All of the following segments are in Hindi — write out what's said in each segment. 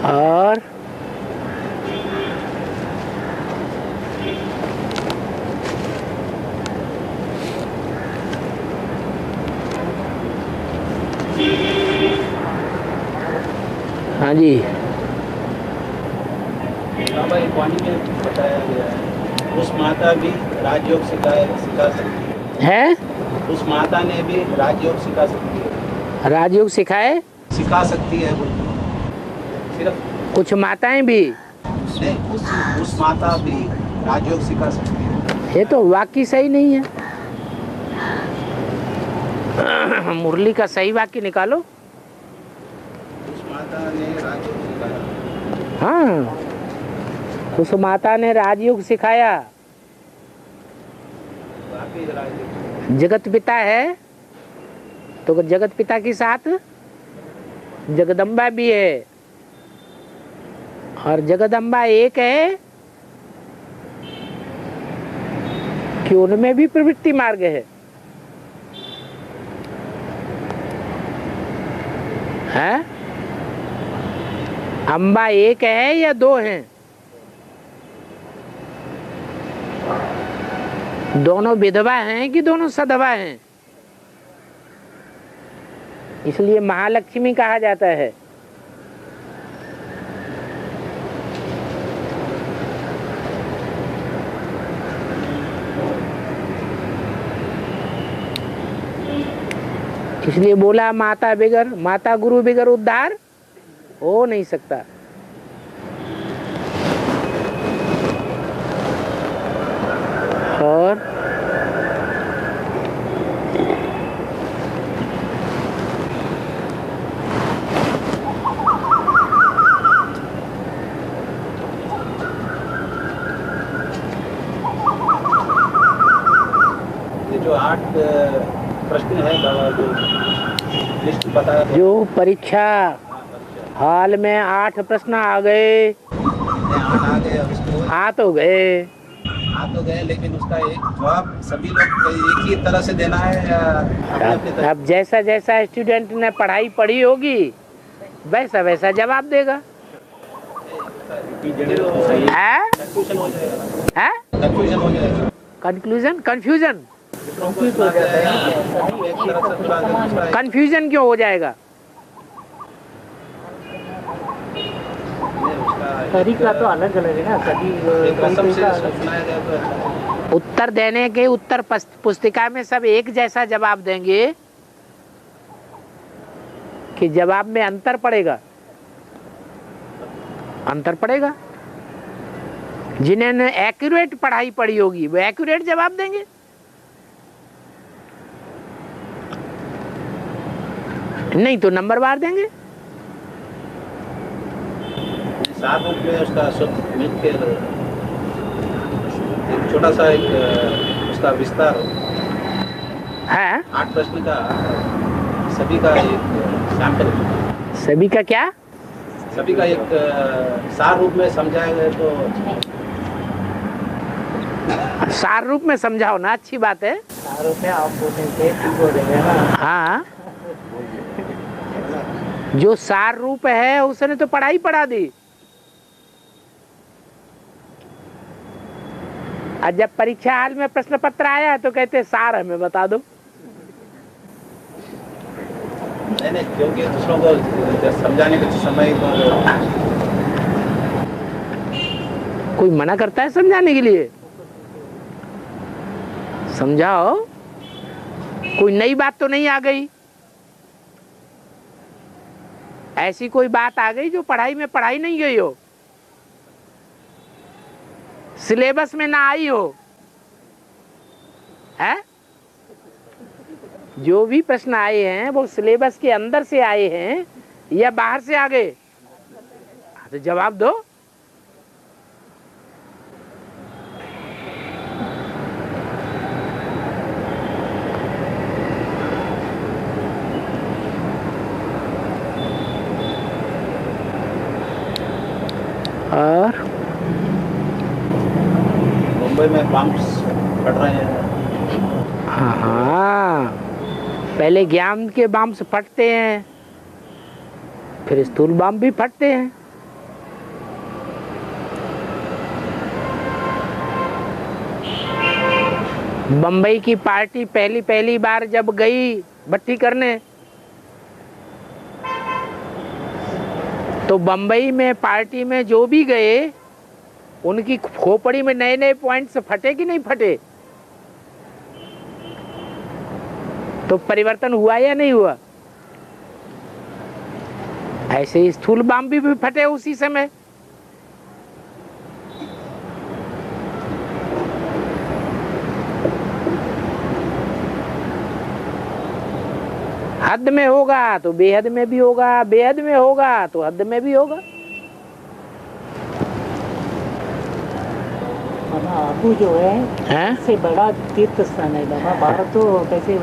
और हाँ जी, भाई पानी में बताया गया है उस माता भी राजयोग सिखा सकती है उस माता ने भी राजयोग सिखा सकती है। राजयोग सिखाए, सिखा सकती है वो सिर्फ कुछ माताएं भी। नहीं, उस माता भी राजयोग सिखा सकती है। ये तो वाक्य सही नहीं है। मुरली का सही वाक्य निकालो। उस माता ने राजयोग सिखाया। हाँ, उस माता ने राजयोग सिखाया। वाकई राजयोग जगत पिता है तो जगत पिता के साथ जगदम्बा भी है, और जगदम्बा एक है कि उनमें भी प्रवृत्ति मार्ग है? अम्बा एक है या दो हैं? दोनों विधवा हैं कि दोनों सधवा हैं? इसलिए महालक्ष्मी कहा जाता है। इसलिए बोला माता गुरु बिगर उद्धार हो नहीं सकता। और ये जो 8 प्रश्न है जो लिस्ट बताया जो परीक्षा हाल में 8 प्रश्न आ गए, 8 आ गए और उसको आ तो गए, लेकिन उसका एक जवाब सभी लोग एक ही तरह से देना है या अपने तरह? अब जैसा जैसा स्टूडेंट ने पढ़ाई पढ़ी होगी वैसा वैसा जवाब देगा। कंफ्यूजन हो जाएगा। कंफ्यूजन कंफ्यूजन क्यों हो जाएगा? तरीका तो अलग अलग है ना सभी। उत्तर देने के उत्तर पुस्तिका में सब एक जैसा जवाब देंगे कि जवाब में अंतर पड़ेगा? अंतर पड़ेगा। जिन्होंने एक्यूरेट पढ़ाई पढ़ी होगी वो एक्यूरेट जवाब देंगे। नहीं तो नंबर बार देंगे। 7 रूप में उसका मिलकर एक छोटा सा उसका विस्तार है। 8 प्रश्न का सभी का एक सैंपल, सभी का क्या? सभी का एक सार रूप में समझाया गया तो सार रूप में समझाओ ना, अच्छी बात है। सार रूप में आप बोलेंगे ठीक हो जाएगा ना। हाँ, जो सार रूप है उसने तो पढ़ाई पढ़ा दी। और जब परीक्षा हाल में प्रश्न पत्र आया तो कहते सार हमें बता दो। नहीं, क्योंकि दूसरों को समझाने के समय कोई मना करता है समझाने के लिए? समझाओ, कोई नई बात तो नहीं आ गई। ऐसी कोई बात आ गई जो पढ़ाई में पढ़ाई नहीं गई हो, सिलेबस में ना आई हो? है? जो भी प्रश्न आए हैं वो सिलेबस के अंदर से आए हैं या बाहर से आ गए? तो जवाब दो। और मुंबई में बम्स फट रहे हैं। हाँ, पहले ज्ञान के बम्स फटते हैं, फिर स्थूल बम भी फटते हैं। बम्बई की पार्टी पहली बार जब गई भट्टी करने, तो बम्बई में पार्टी में जो भी गए उनकी खोपड़ी में नए नए पॉइंट्स फटे कि नहीं फटे? तो परिवर्तन हुआ या नहीं हुआ? ऐसे ही स्थूल बम भी फटे उसी समय। हद में होगा तो बेहद में भी होगा, बेहद में होगा तो हद में भी होगा। आबू जो है से बड़ा तीर्थ स्थान है बाबा। भारत तो कैसे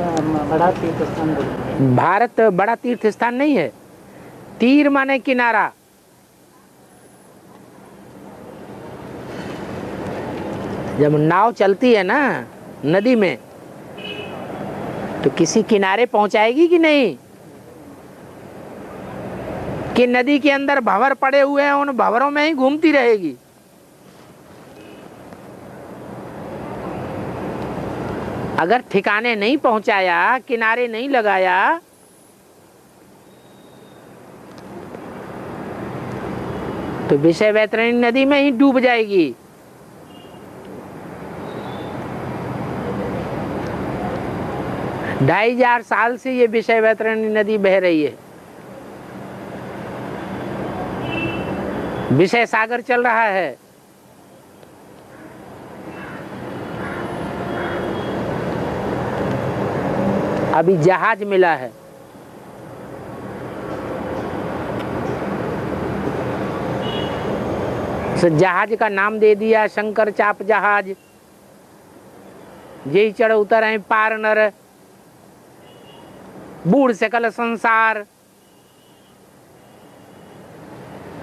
बड़ा तीर्थ स्थान बोलते हैं? भारत बड़ा तीर्थ स्थान नहीं है। तीर माने किनारा। जब नाव चलती है ना नदी में, तो किसी किनारे पहुंचाएगी कि नहीं? कि नदी के अंदर भंवर पड़े हुए हैं, उन भंवरों में ही घूमती रहेगी। अगर ठिकाने नहीं पहुंचाया, किनारे नहीं लगाया, तो विषय वैतरणी नदी में ही डूब जाएगी। ढाई हजार साल से ये विषय वैतरणी नदी बह रही है। विषय सागर चल रहा है। अभी जहाज मिला है। जहाज का नाम दे दिया शंकर चाप जहाज। यही चढ़ उतर है पार नर, बूढ़ सकल संसार।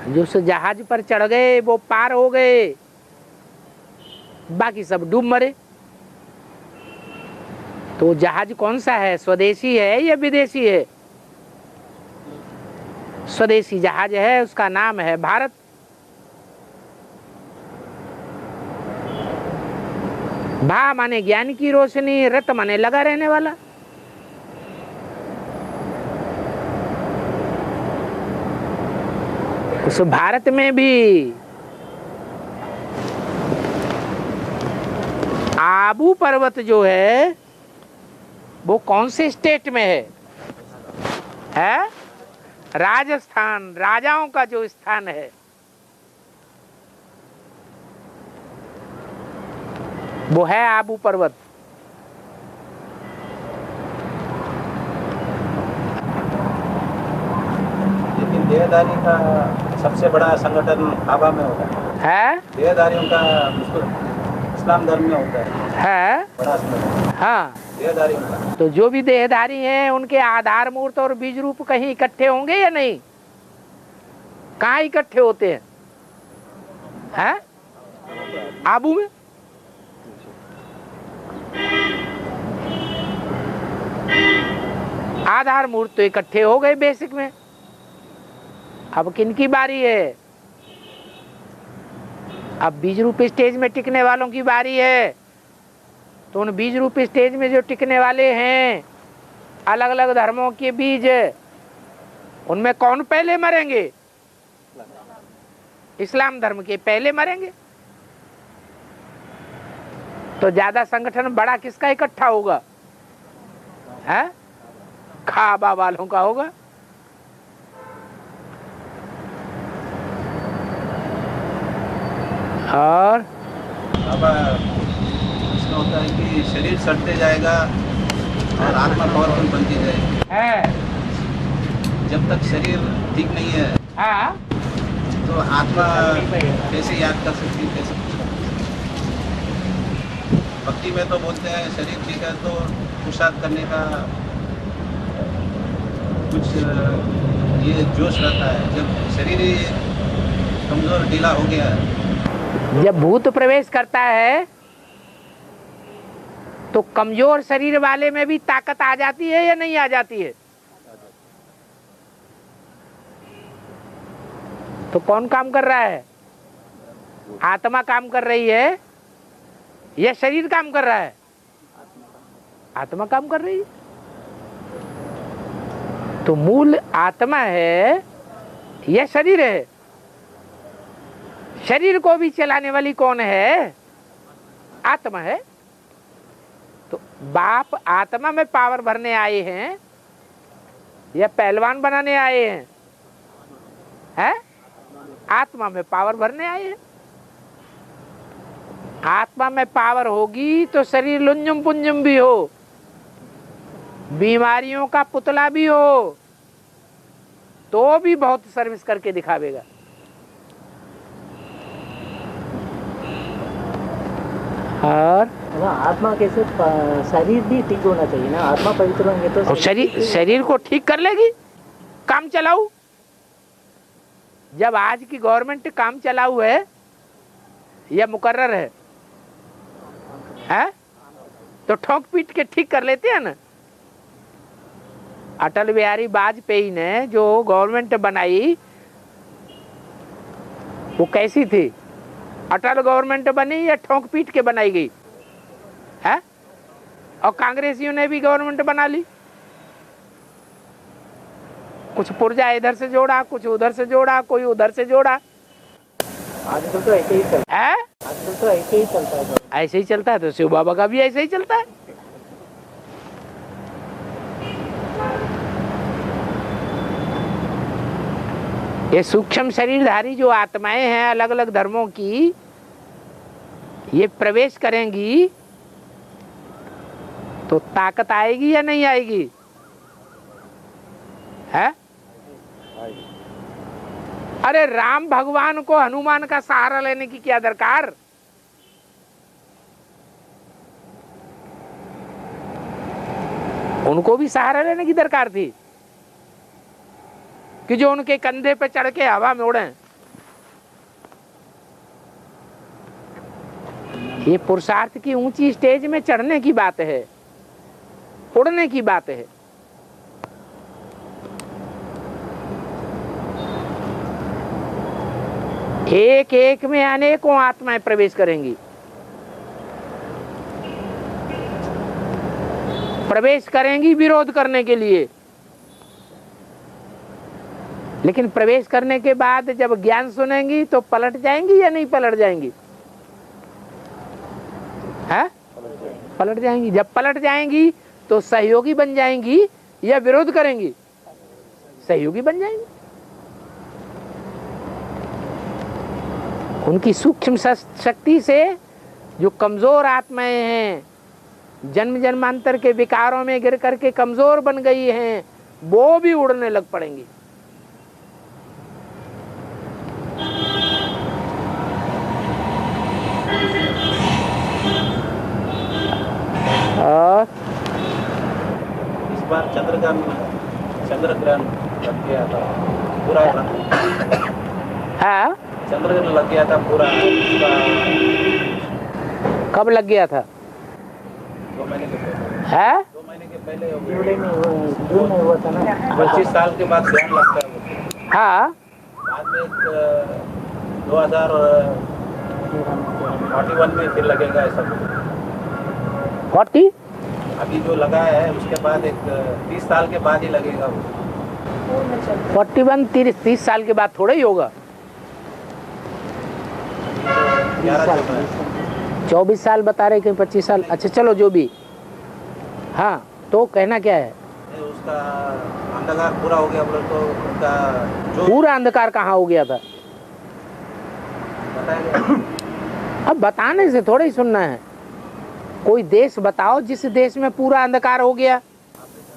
जो उस जहाज पर चढ़ गए वो पार हो गए, बाकी सब डूब मरे। तो जहाज कौन सा है? स्वदेशी है या विदेशी है? स्वदेशी जहाज है, उसका नाम है भारत। भा माने ज्ञान की रोशनी, रत माने लगा रहने वाला। उस भारत में भी आबू पर्वत जो है वो कौन से स्टेट में है? राजस्थान, राजाओं का जो स्थान है। वो है आबू पर्वत। लेकिन देहधारी का सबसे बड़ा संगठन आबा में होता है। देहधारियों का इस्लाम धर्म में होता है बड़ा संगठन। हाँ, देहधारियों का। तो जो भी देहधारी हैं उनके आधार मूर्त और बीज रूप कहीं इकट्ठे होंगे या नहीं? कहाँ इकट्ठे होते हैं? आबू में। आधार मूर्त तो इकट्ठे हो गए बेसिक में। अब किनकी बारी है? अब बीज रूप स्टेज में टिकने वालों की बारी है। तो उन बीज रूप स्टेज में जो टिकने वाले हैं, अलग अलग धर्मों के बीज, उनमें कौन पहले मरेंगे? इस्लाम धर्म के पहले मरेंगे। तो ज्यादा संगठन बड़ा किसका इकट्ठा होगा? है खाबा वालों का होगा। और अब इसका होता है कि शरीर सड़ते जाएगा और आत्मा पावरफुल बनती जाएगी। जब तक शरीर ठीक नहीं है तो आत्मा कैसे याद कर सकती है? कैसे? भक्ति में तो बोलते हैं शरीर ठीक है तो पुरुषार्थ करने का कुछ ये जोश रहता है। जब शरीर ही कमजोर ढीला हो गया है, जब भूत प्रवेश करता है तो कमजोर शरीर वाले में भी ताकत आ जाती है या नहीं आ जाती है? तो कौन काम कर रहा है? आत्मा काम कर रही है या शरीर काम कर रहा है? आत्मा काम कर रही है। तो मूल आत्मा है या शरीर है? शरीर को भी चलाने वाली कौन है? आत्मा है। तो बाप आत्मा में पावर भरने आए हैं या पहलवान बनाने आए हैं? हैं? आत्मा में पावर भरने आए हैं। आत्मा में पावर होगी तो शरीर लुंजुम पुंजुम भी हो, बीमारियों का पुतला भी हो, तो भी बहुत सर्विस करके दिखावेगा। और आत्मा कैसे, शरीर भी ठीक होना चाहिए ना, आत्मा पवित्र होंगे तो शरीर को ठीक कर लेगी। काम चलाऊ, जब आज की गवर्नमेंट काम चलाऊ है या मुकर्रर है, तो ठोक पीट के ठीक कर लेते हैं ना। अटल बिहारी वाजपेयी ने जो गवर्नमेंट बनाई वो कैसी थी? अटल गवर्नमेंट बनी या ठोक पीट के बनाई गई है? और कांग्रेसियों ने भी गवर्नमेंट बना ली, कुछ पुर्जा इधर से जोड़ा, कुछ उधर से जोड़ा, कोई उधर से जोड़ा। आजकल तो ऐसे ही चलता है। आजकल तो ऐसे ही चलता है। ऐसे ही चलता है तो शिव बाबा का भी ऐसे ही चलता है। ये सूक्ष्म शरीरधारी जो आत्माएं हैं अलग अलग धर्मों की, ये प्रवेश करेंगी तो ताकत आएगी या नहीं आएगी? है? अरे राम भगवान को हनुमान का सहारा लेने की क्या दरकार? उनको भी सहारा लेने की दरकार थी कि जो उनके कंधे पे चढ़ के हवा में उड़े। ये पुरुषार्थ की ऊंची स्टेज में चढ़ने की बात है, उड़ने की बात है। एक एक में अनेकों आत्माएं प्रवेश करेंगी। प्रवेश करेंगी विरोध करने के लिए, लेकिन प्रवेश करने के बाद जब ज्ञान सुनेंगी तो पलट जाएंगी या नहीं पलट जाएंगी? है? पलट जाएंगी। जब पलट जाएंगी तो सहयोगी बन जाएंगी या विरोध करेंगी? सहयोगी बन जाएंगी। उनकी सूक्ष्म शक्ति से जो कमजोर आत्माएं हैं, जन्म जन्मांतर के विकारों में गिर करके कमजोर बन गई हैं, वो भी उड़ने लग पड़ेंगी। और इस बार चंद्र ग्रहण लग गया था पूरा। हाँ, चंद्र ग्रहण लग गया था पूरा। कब लग गया था? 2 महीने के पहले। है? 2 महीने के पहले जून में हुआ था ना। 25 साल के बाद ग्रहण लगता है। हाँ, बाद में 2041 में फिर लगेगा ऐसा। 40? अभी जो लगा है उसके बाद एक 30 साल के बाद ही लगेगा। 41 30 साल के बाद थोड़ा ही होगा। 24 साल बता रहे कि 25 साल। अच्छा चलो जो भी। हाँ, तो कहना क्या है? उसका अंधकार पूरा हो गया बोले तो उनका जो पूरा अंधकार कहाँ हो गया था? अब बताने से थोड़ा ही सुनना है। कोई देश बताओ जिस देश में पूरा अंधकार हो गया।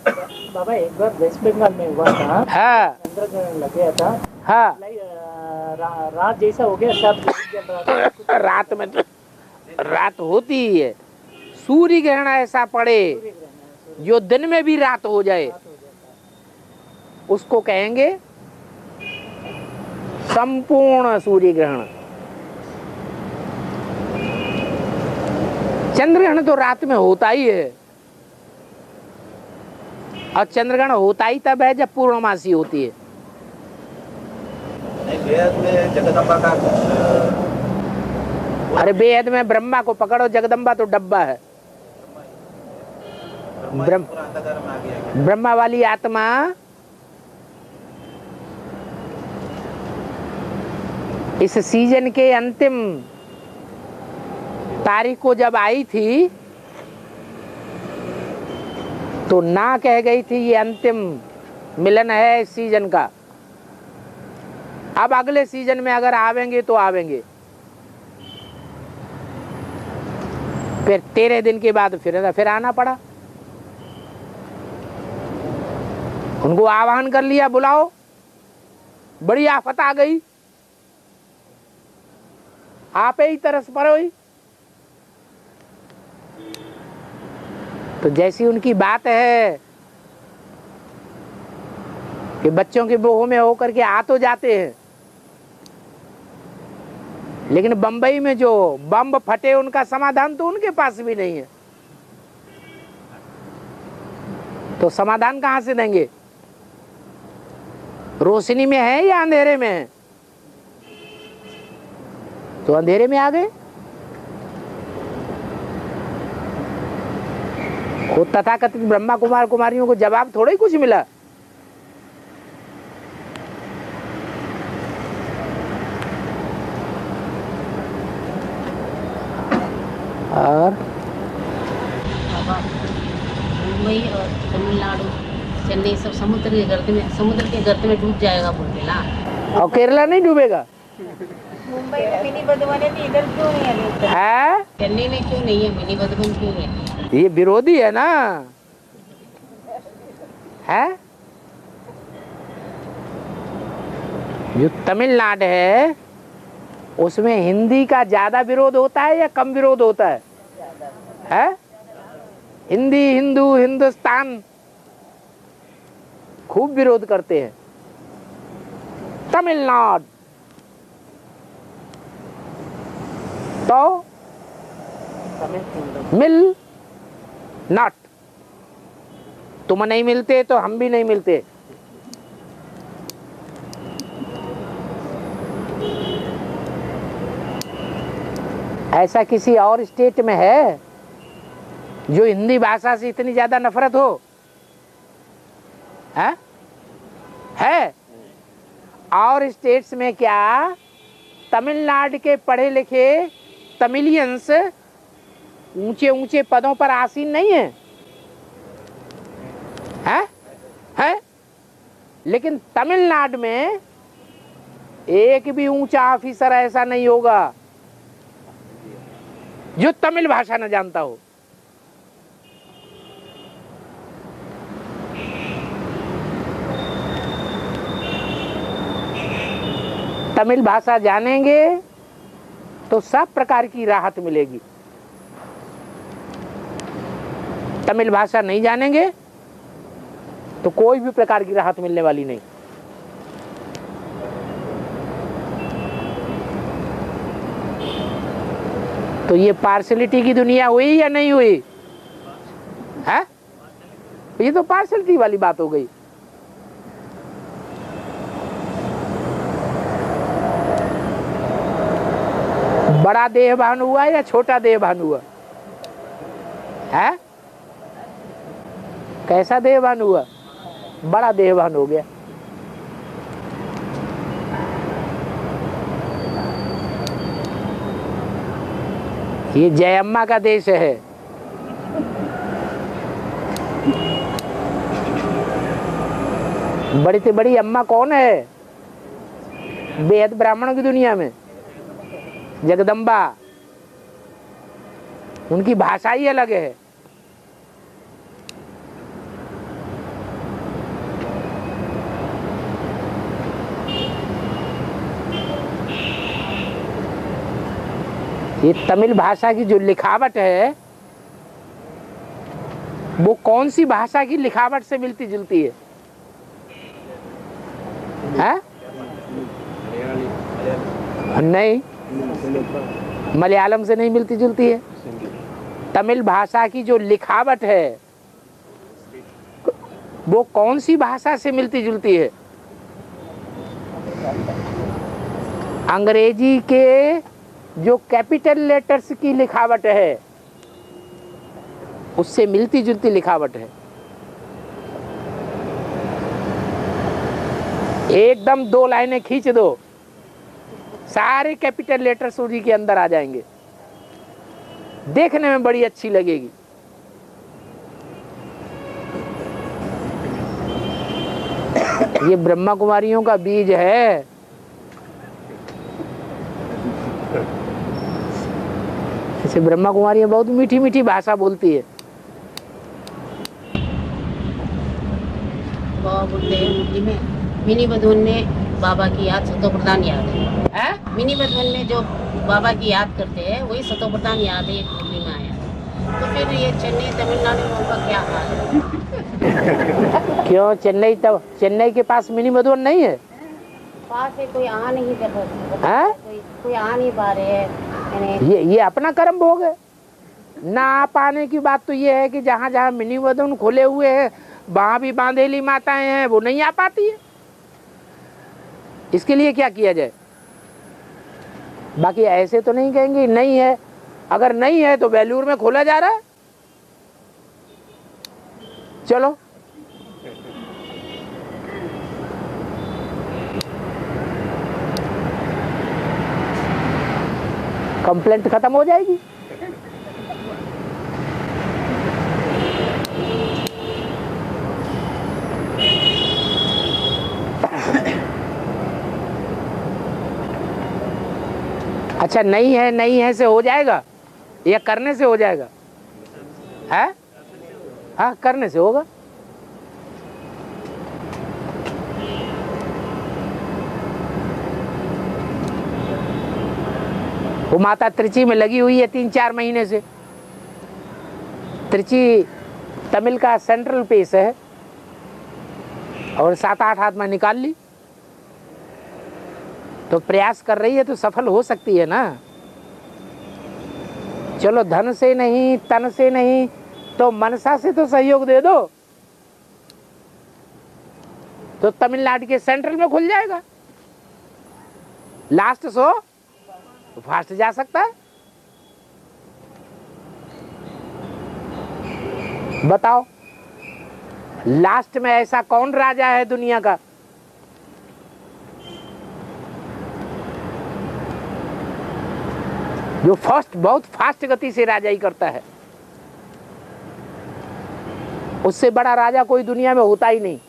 बाबा एक बार वेस्ट बंगाल में हुआ था। हाँ, चंद्र ग्रहण लग गया था। हाँ, रात जैसा हो गया, सब जल रहा था। रात में तो रात होती ही है। सूर्य ग्रहण ऐसा पड़े जो दिन में भी रात हो जाए, उसको कहेंगे संपूर्ण सूर्य ग्रहण। चंद्र ग्रहण तो रात में होता ही है, और चंद्र ग्रहण होता ही तब है जब पूर्णमासी होती है। बेहद में जगदम्बा का अरे बेहद में ब्रह्मा को पकड़ो, जगदम्बा तो डब्बा है। पूरा अंधकार में आ गया क्या? ब्रह्मा वाली आत्मा इस सीजन के अंतिम तारीख को जब आई थी तो ना कह गई थी ये अंतिम मिलन है इस सीजन का। अब अगले सीजन में अगर आवेंगे तो आवेंगे, फिर 13 दिन के बाद फिर आना पड़ा। उनको आह्वान कर लिया, बुलाओ, बड़ी आफत आ गई, आप ही तरस पड़ो ही। तो जैसी उनकी बात है कि बच्चों के बोह में होकर के आ तो जाते हैं, लेकिन बंबई में जो बम फटे उनका समाधान तो उनके पास भी नहीं है। तो समाधान कहां से देंगे? रोशनी में है या अंधेरे में है? तो अंधेरे में आ गए। वो तथाकथित ब्रह्मा कुमार कुमारियों को जवाब थोड़ा ही कुछ मिला। और मुंबई और तमिलनाडु, चेन्नई सब समुद्र के गर्त में डूब जाएगा बोलते ना। और केरला नहीं डूबेगा? मुंबई में मिनी बदवन है, इधर क्यों नहीं है? चेन्नई में क्यों नहीं है? मिनी बदवन क्यों है? ये विरोधी है ना, है? जो तमिलनाडु है उसमें हिंदी का ज्यादा विरोध होता है या कम विरोध होता है? है? हिंदी, हिंदू, हिंदुस्तान खूब विरोध करते हैं। तमिलनाडु तो मिल नॉट, तुम नहीं मिलते तो हम भी नहीं मिलते। ऐसा किसी और स्टेट में है जो हिंदी भाषा से इतनी ज्यादा नफरत हो? है? और स्टेट्स में क्या तमिलनाडु के पढ़े लिखे तमिलियंस ऊंचे ऊंचे पदों पर आसीन नहीं है? है? लेकिन तमिलनाडु में एक भी ऊंचा ऑफिसर ऐसा नहीं होगा जो तमिल भाषा न जानता हो। तमिल भाषा जानेंगे तो सब प्रकार की राहत मिलेगी। तमिल भाषा नहीं जानेंगे तो कोई भी प्रकार की राहत मिलने वाली नहीं। तो ये पार्शलिटी की दुनिया हुई या नहीं हुई? है? ये तो पार्शलिटी वाली बात हो गई। बड़ा देहभान हुआ या छोटा देहभान हुआ? है? कैसा देहभान हुआ? बड़ा देहभान हो गया। ये जयम्मा का देश है। बड़ी से बड़ी अम्मा कौन है बेहद ब्राह्मणों की दुनिया में? जगदम्बा। उनकी भाषा ही अलग है। ये तमिल भाषा की जो लिखावट है वो कौन सी भाषा की लिखावट से मिलती जुलती है? नहीं, मलयालम से नहीं मिलती जुलती है। तमिल भाषा की जो लिखावट है वो कौन सी भाषा से मिलती जुलती है? अंग्रेजी के जो कैपिटल लेटर्स की लिखावट है उससे मिलती जुलती लिखावट है। एकदम 2 लाइनें खींच दो, सारे कैपिटल लेटर्स उसी के अंदर आ जाएंगे, देखने में बड़ी अच्छी लगेगी। ये ब्रह्मा कुमारियों का बीज है। ऐसे ब्रह्मा कुमारियां बहुत मीठी मीठी भाषा बोलती है। बाबा बोलते हैं मुरली में, मिनी बधवन में बाबा की याद सतो प्रधान याद है। मिनी बधवन में जो बाबा की याद करते हैं वही सतो प्रधान याद है, एक मुरली में आया। तो फिर ये चेन्नई तमिलनाडु में उनका क्या हाल है? क्यों चेन्नई के पास मिनी मधुबन नहीं है? पास है, कोई आ नहीं कर रहा, कोई आ नहीं पा रहे हैं। ये अपना कर्म भोग है। ना आ पाने की बात तो ये है कि जहाँ जहाँ मिनी मधुबन खोले हुए हैं वहाँ भी बांधेली माताएं हैं, वो नहीं आ पाती है। इसके लिए क्या किया जाए? बाकी ऐसे तो नहीं कहेंगे नहीं है। अगर नहीं है तो बेलूर में खोला जा रहा है। चलो कंप्लेंट खत्म हो जाएगी। अच्छा नहीं है से हो जाएगा या करने से हो जाएगा? है? हाँ, करने से होगा। वो माता त्रिची में लगी हुई है 3-4 महीने से। त्रिची तमिल का सेंट्रल प्लेस है और 7-8 आत्मा निकाल ली, तो प्रयास कर रही है तो सफल हो सकती है ना। चलो धन से नहीं, तन से नहीं, तो मनसा से तो सहयोग दे दो, तो तमिलनाडु के सेंट्रल में खुल जाएगा। लास्ट सो फास्ट जा सकता है। बताओ लास्ट में ऐसा कौन राजा है दुनिया का? जो बहुत फास्ट गति से राजाई करता है। उससे बड़ा राजा कोई दुनिया में होता ही नहीं।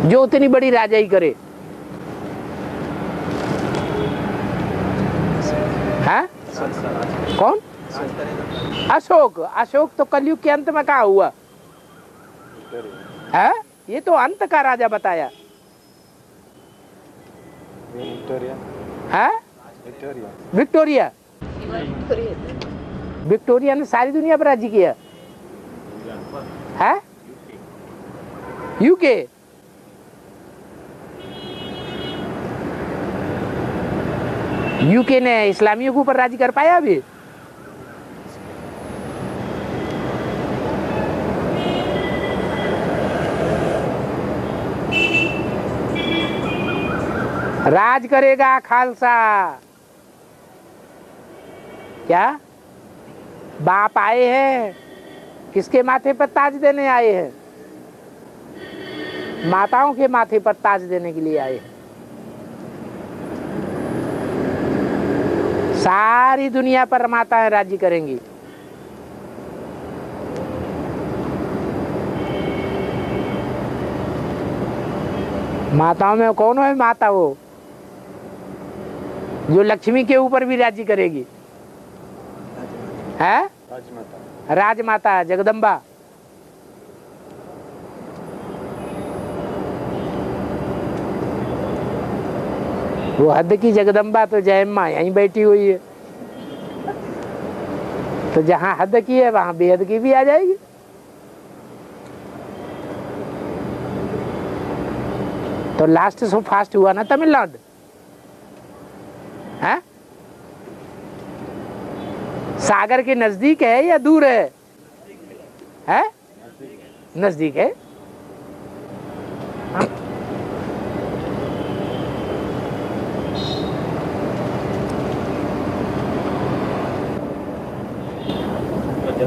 जो उतनी बड़ी राजाई करे। है? कौन? अशोक तो कलयुग के अंत में कहाँ हुआ है? ये तो अंत का राजा बताया है। विक्टोरिया ने सारी दुनिया पर राज्य किया है। यूके ने इस्लामियों के ऊपर राज्य कर पाया अभी? राज करेगा खालसा। क्या बाप आए हैं? किसके माथे पर ताज देने आए हैं? माताओं के माथे पर ताज देने के लिए आए हैं। सारी दुनिया पर माताएं राज्य करेंगी। माताओं में कौन है माता? वो जो लक्ष्मी के ऊपर भी राज्य करेगी है? राजमाता जगदम्बा। वो हद की जगदम्बा तो जयम्मा यहीं बैठी हुई है, तो जहां हद की है वहां बेहद की भी आ जाएगी। तो लास्ट सो फास्ट हुआ ना तमिलनाडु है? सागर के नजदीक है या दूर है? नजदीक है।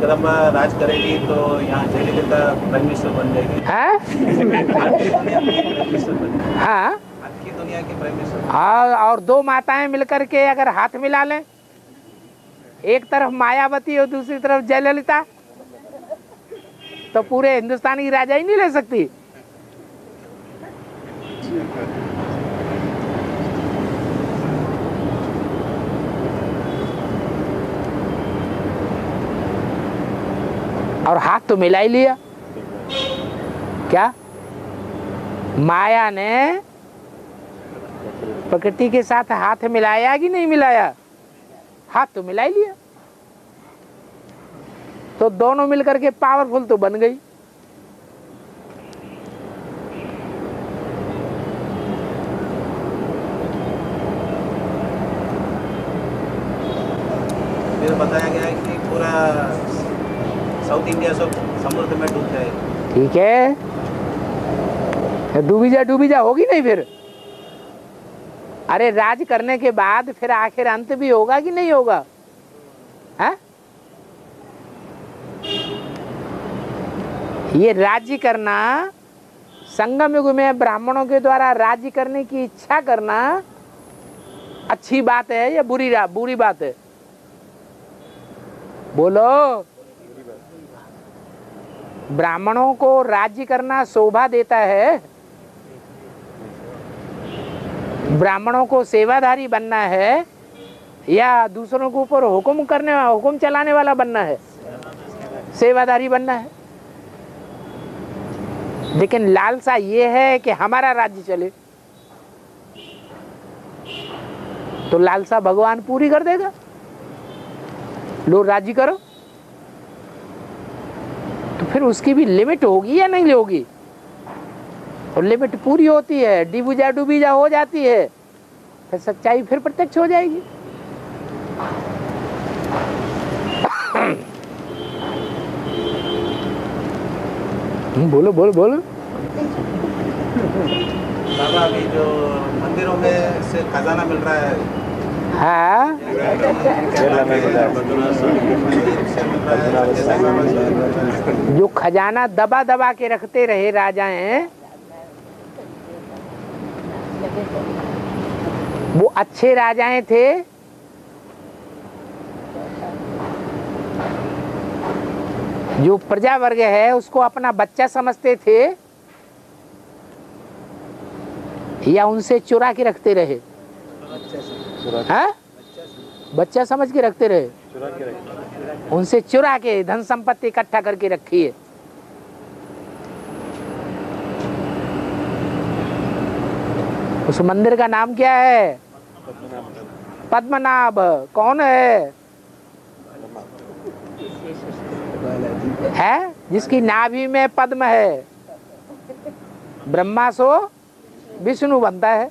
जगदम्बा राज करेगी तो यहाँ जयललिता प्राइम मिनिस्टर बन जाएगी। हाँ हाँ आज की दुनिया की प्राइम मिनिस्टर। हाँ, और दो माताएं मिलकर के अगर हाथ मिला लें, एक तरफ मायावती और दूसरी तरफ जयललिता, तो पूरे हिंदुस्तान की राजा ही नहीं ले सकती। और हाथ तो मिला ही लिया। क्या माया ने प्रकृति के साथ हाथ मिलाया कि नहीं मिलाया? हाथ तो मिला ही लिया। तो दोनों मिलकर के पावरफुल तो बन गई। फिर बताया गया है कि पूरा साउथ इंडिया सब समुद्र में डूब जाएगा। ठीक है, डूबी जा होगी नहीं फिर? अरे राज करने के बाद फिर आखिर अंत भी होगा कि नहीं होगा? है? ये राज्य करना, संगम युग में ब्राह्मणों के द्वारा राज्य करने की इच्छा करना अच्छी बात है या बुरी बात है? बोलो। ब्राह्मणों को राज्य करना शोभा देता है, ब्राह्मणों को सेवाधारी बनना है, या दूसरों के ऊपर हुक्म चलाने वाला बनना है? सेवाधारी बनना है। लेकिन लालसा ये है कि हमारा राज्य चले, तो लालसा भगवान पूरी कर देगा। लो राज्य करो, तो फिर उसकी भी लिमिट होगी या नहीं होगी? और लिमिट पूरी होती है, डूबीजा हो जाती है, फिर सच्चाई फिर प्रत्यक्ष हो जाएगी। बोलो बोलो बोलो। बाबा अभी जो मंदिरों में से खजाना मिल रहा है, हाँ, जो खजाना दबा दबा के रखते रहे राजाएं, वो अच्छे राजाएं थे जो प्रजा वर्ग है उसको अपना बच्चा समझते थे, या उनसे चुरा के रखते रहे? हाँ? बच्चा समझ के रखते रहे, उनसे चुरा के धन संपत्ति इकट्ठा करके रखी है। उस मंदिर का नाम क्या है? पद्मनाभ। कौन है? है जिसकी नाभि में पद्म है, ब्रह्मा सो विष्णु बनता है।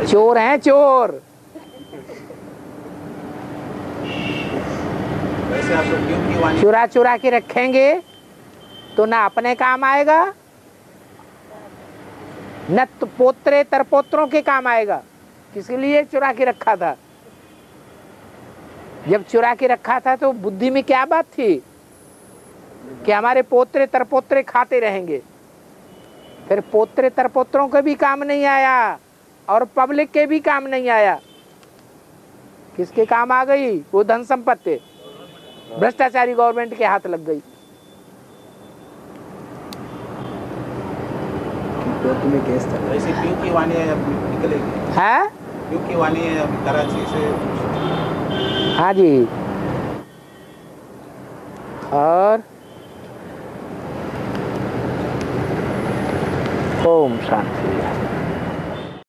चोर हैं चोर। वैसे आप लोग क्यों की वाणी चुरा चुरा के रखेंगे तो ना अपने काम आएगा, न तो पोत्रे तरपोत्रों के काम आएगा। किसके लिए चुरा के रखा था? जब चुरा के रखा था तो बुद्धि में क्या बात थी कि हमारे पोत्रे तरपोत्रे खाते रहेंगे? फिर पोत्रे तरपोत्रों के भी काम नहीं आया और पब्लिक के भी काम नहीं आया। किसके काम आ गई? वो धन संपत्ति भ्रष्टाचारी गवर्नमेंट के हाथ लग गई। वैसे क्यों की वाणी निकलेगी? है? क्यों की वाणी है अभी कराची से? हाँ जी। और ओम शांति।